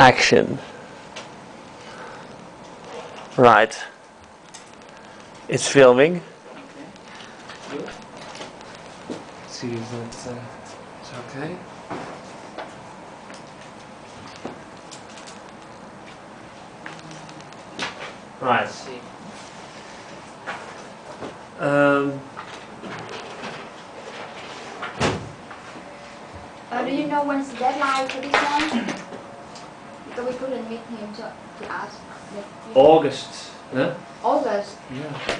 action. Right. It's filming. Okay. Good. See if that's it's okay. Right. Let's see. Do you know when's the deadline for this one? Because we couldn't meet him to ask. August. Huh? August. Yeah.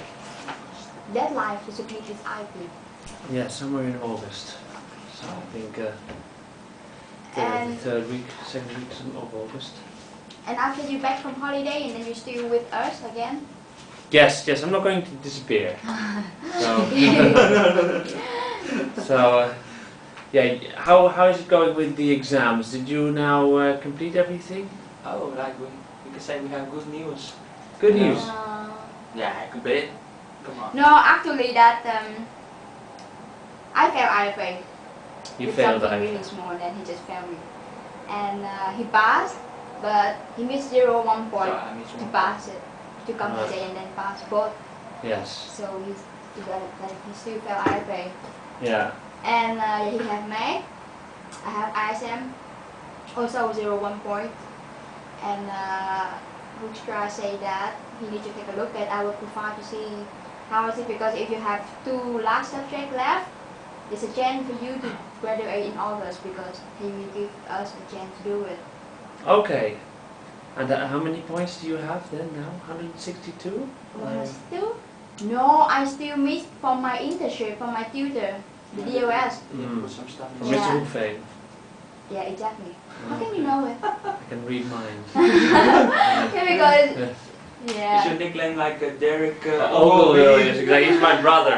Deadline to submit this IP. Yeah, somewhere in August. So I think the And third week, second week of August. and after you're back from holiday and then you're still with us again? Yes, I'm not going to disappear. So, so yeah, how is it going with the exams? Did you now complete everything? Oh, like we can say we have good news. Good news. Yeah, I could bet. Come on. No, actually that I failed IFA. You It's failed something IFA. really small and then he just failed me. And he passed, but he missed 1 point So I missed to one. pass it, to come Right. today and then pass both. Yes. So he still failed IFA. Yeah. And he have May, I have ISM, also 1 point. And Hoekstra say that he need to take a look at our profile to see how is it, because if you have 2 last subjects left, there's a chance for you to graduate in August because he will give us a chance to do it. Okay. And how many points do you have then now? 162? Still? No, I still miss from my internship, from my tutor, the DOS. Yeah, put some stuff in. From Yeah. Mr. Hoekveen. Yeah, exactly. How can you know it? I can read minds. Yeah, because Is yeah. your nickname like Derek Ogle, yes, exactly. He's my brother.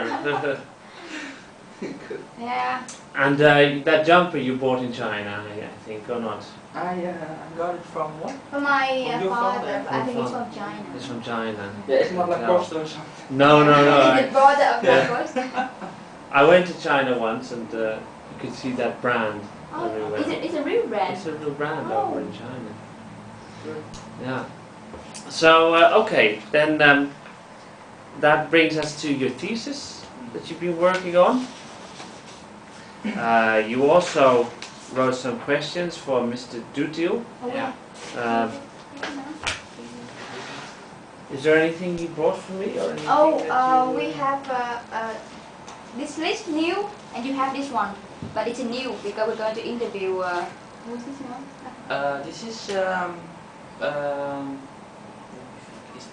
Yeah. And that jumper you bought in China, I think, or not? I got it from what? For my From your father, father? but I think it's From from China. It's from China. Yeah, it's not like No. Costa or something. No, no, no. Is it brother of Yeah. my first? I went to China once and you could see that brand Oh, everywhere. it's a real brand. It's a real brand Oh. over in China. Yeah. So, okay, then that brings us to your thesis that you've been working on. You also wrote some questions for Mr. Dutil. Oh, Yeah. Is there anything you brought for me or anything? Oh, that you, we have this list new, and you have this one, but it's a new because we're going to interview. Who's this one? This is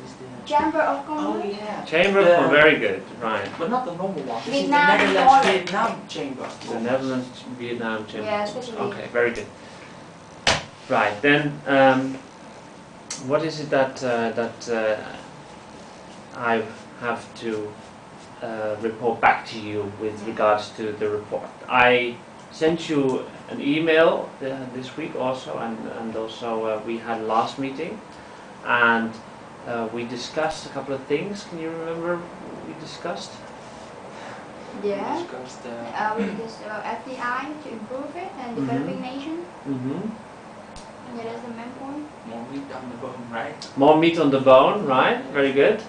this the Chamber of Oh Commerce. yeah. Chamber of Commerce, very good, right. But not the normal one. This is the Vietnam Netherlands border. Vietnam Chamber. of The Commerce. Netherlands, Vietnam Chamber. Yeah, especially. Okay, very good. Right, then, what is it that I have to report back to you with regards to the report? I sent you an email this week also, and also we had a last meeting, and we discussed a couple of things. Can you remember what we discussed? Yeah. Discussed, We just FDI to improve it and developing nation. Mm-hmm. Yeah, that's the main point. more meat on the bone, right? More meat on the bone, right? Very good.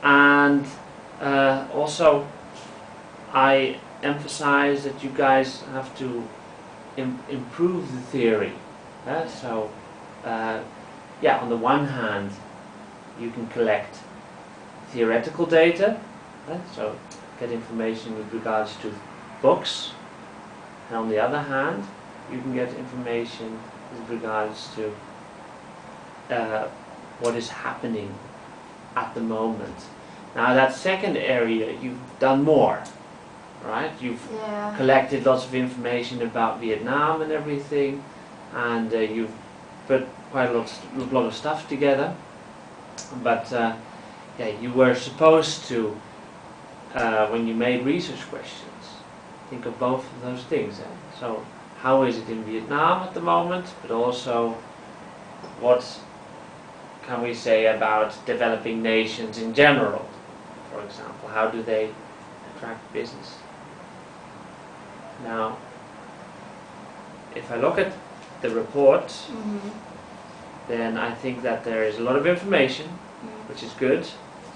And also, I emphasize that you guys have to improve the theory. So, yeah, on the one hand, you can collect theoretical data, so get information with regards to books, and on the other hand, you can get information with regards to what is happening at the moment. Now that second area, you've done more, right? You've Yeah. collected lots of information about Vietnam and everything, and you've put quite a lot of stuff together. But yeah, you were supposed to, when you made research questions, think of both of those things. So, how is it in Vietnam at the moment, but also what can we say about developing nations in general? For example, how do they attract business? Now, if I look at the report, then I think that there is a lot of information, Mm. which is good.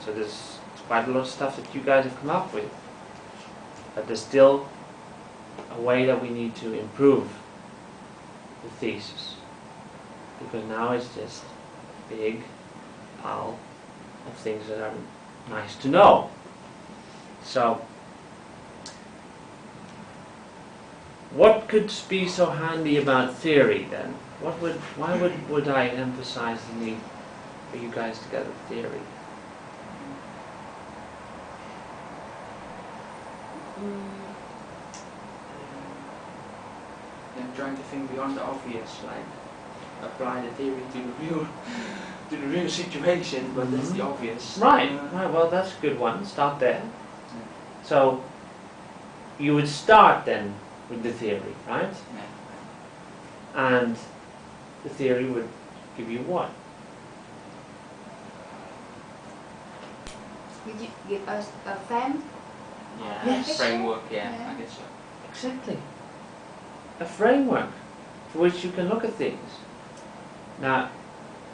So there's quite a lot of stuff that you guys have come up with. But there's still a way that we need to improve the thesis. Because now it's just a big pile of things that are nice to know. So, what could be so handy about theory then? Why would I emphasize the need for you guys to get a theory? I'm trying to think beyond the obvious, like apply the theory to the real situation, but that's the obvious. Right. Right. Well, that's a good one. Start there. So, you would start then with the theory, right? Yeah. And the theory would give you what? Did you give us a fan? Yeah. Yes. Framework. Yeah, Yeah. I guess so. Exactly. A framework for which you can look at things. Now,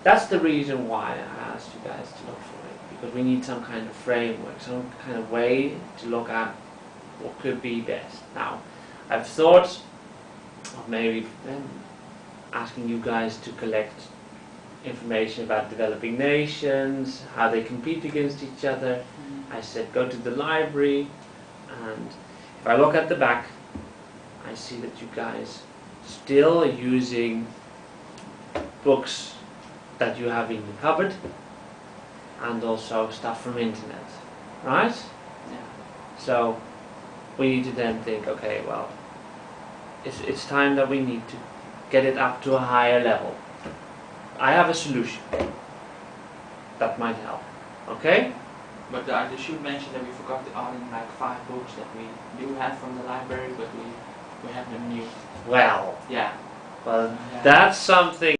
that's the reason why I asked you guys to look for it, because we need some kind of framework, some kind of way to look at what could be best. Now, I've thought of maybe asking you guys to collect information about developing nations, how they compete against each other. I said go to the library, and if I look at the back, I see that you guys still are using books that you have in the cupboard and also stuff from internet, right? Yeah. So we need to then think, okay, well, it's time that we need to get it up to a higher level. I have a solution that might help, okay? But I just should mention that we forgot to add in like 5 books that we do have from the library, but we have them new. Well, Yeah. well, Yeah. that's something